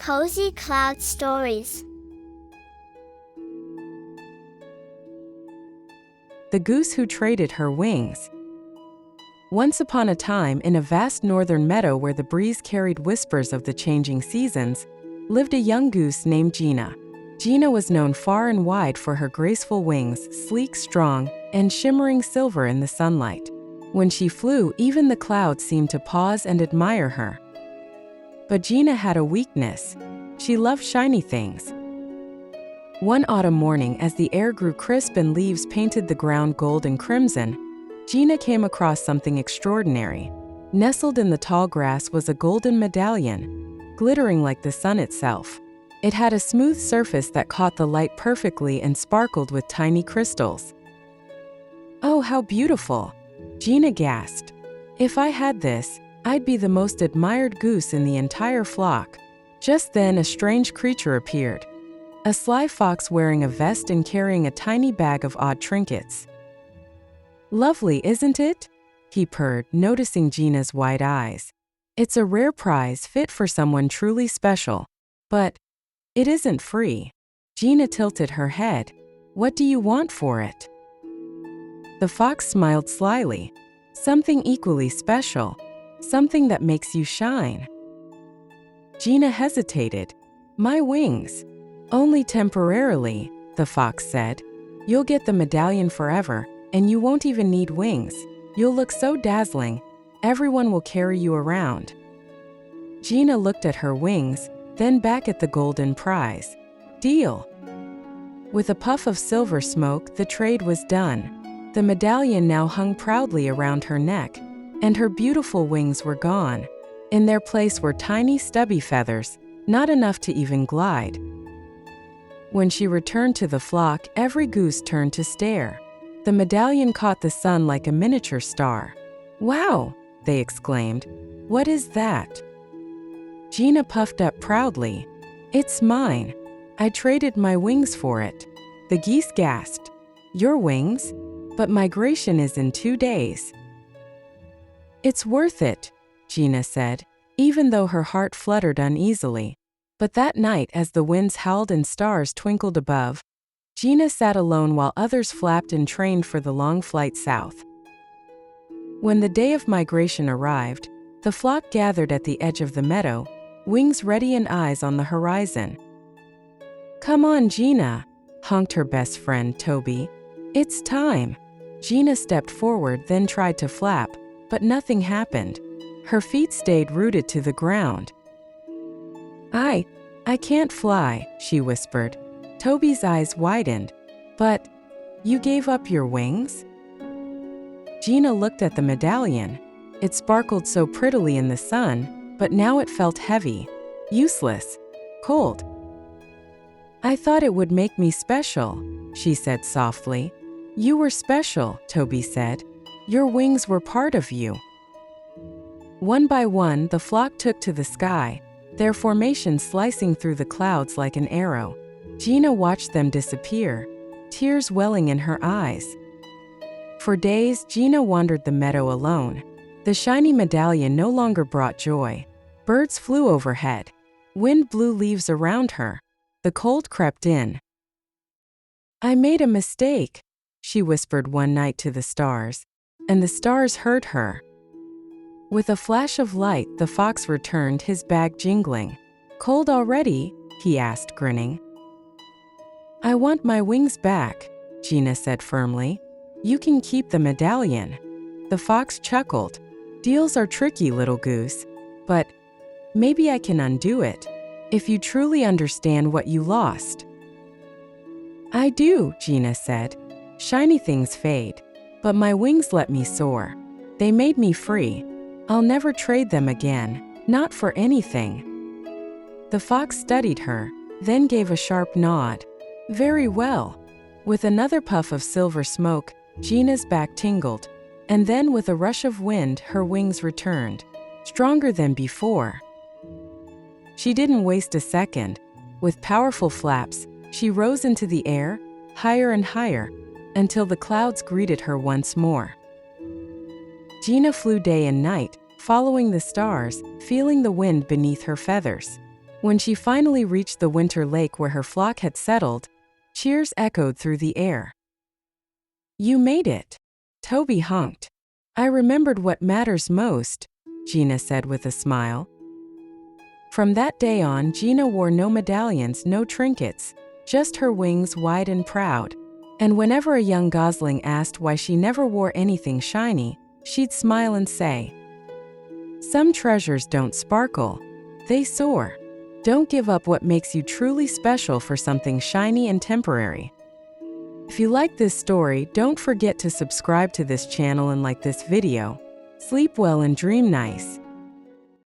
Cozy Cloud Stories. The Goose Who Traded Her Wings. Once upon a time, in a vast northern meadow where the breeze carried whispers of the changing seasons, lived a young goose named Gina. Gina was known far and wide for her graceful wings, sleek, strong, and shimmering silver in the sunlight. When she flew, even the clouds seemed to pause and admire her. But Gina had a weakness. She loved shiny things. One autumn morning, as the air grew crisp and leaves painted the ground gold and crimson, Gina came across something extraordinary. Nestled in the tall grass was a golden medallion, glittering like the sun itself. It had a smooth surface that caught the light perfectly and sparkled with tiny crystals. "Oh, how beautiful!" Gina gasped. "If I had this, I'd be the most admired goose in the entire flock." Just then, a strange creature appeared. A sly fox wearing a vest and carrying a tiny bag of odd trinkets. "Lovely, isn't it?" he purred, noticing Gina's wide eyes. "It's a rare prize fit for someone truly special. But it isn't free." Gina tilted her head. "What do you want for it?" The fox smiled slyly. "Something equally special. Something that makes you shine." Gina hesitated. "My wings." "Only temporarily," the fox said. "You'll get the medallion forever, and you won't even need wings. You'll look so dazzling, everyone will carry you around." Gina looked at her wings, then back at the golden prize. "Deal." With a puff of silver smoke, the trade was done. The medallion now hung proudly around her neck, and her beautiful wings were gone. In their place were tiny stubby feathers, not enough to even glide. When she returned to the flock, every goose turned to stare. The medallion caught the sun like a miniature star. "Wow!" they exclaimed. "What is that?" Gina puffed up proudly. "It's mine. I traded my wings for it." The geese gasped. "Your wings? But migration is in 2 days." "It's worth it," Gina said, even though her heart fluttered uneasily. But that night, as the winds howled and stars twinkled above, Gina sat alone while others flapped and trained for the long flight south. When the day of migration arrived, the flock gathered at the edge of the meadow, wings ready and eyes on the horizon. "Come on, Gina," honked her best friend, Toby. "It's time." Gina stepped forward, then tried to flap, but nothing happened. Her feet stayed rooted to the ground. I can't fly," she whispered. Toby's eyes widened. "But you gave up your wings?" Gina looked at the medallion. It sparkled so prettily in the sun, but now it felt heavy, useless, cold. "I thought it would make me special," she said softly. "You were special," Toby said. "Your wings were part of you." One by one, the flock took to the sky, their formation slicing through the clouds like an arrow. Gina watched them disappear, tears welling in her eyes. For days, Gina wandered the meadow alone. The shiny medallion no longer brought joy. Birds flew overhead. Wind blew leaves around her. The cold crept in. "I made a mistake," she whispered one night to the stars, and the stars heard her. With a flash of light, the fox returned, his bag jingling. "Cold already?" he asked, grinning. "I want my wings back," Gina said firmly. "You can keep the medallion." The fox chuckled. "Deals are tricky, little goose, but maybe I can undo it, if you truly understand what you lost." "I do," Gina said. "Shiny things fade, but my wings let me soar. They made me free. I'll never trade them again, not for anything." The fox studied her, then gave a sharp nod. "Very well." With another puff of silver smoke, Gina's back tingled, and then with a rush of wind, her wings returned, stronger than before. She didn't waste a second. With powerful flaps, she rose into the air, higher and higher, until the clouds greeted her once more. Gina flew day and night, following the stars, feeling the wind beneath her feathers. When she finally reached the winter lake where her flock had settled, cheers echoed through the air. "You made it," Toby honked. "I remembered what matters most," Gina said with a smile. From that day on, Gina wore no medallions, no trinkets, just her wings wide and proud. And whenever a young gosling asked why she never wore anything shiny, she'd smile and say, "Some treasures don't sparkle, they soar." Don't give up what makes you truly special for something shiny and temporary. If you like this story, don't forget to subscribe to this channel and like this video. Sleep well and dream nice.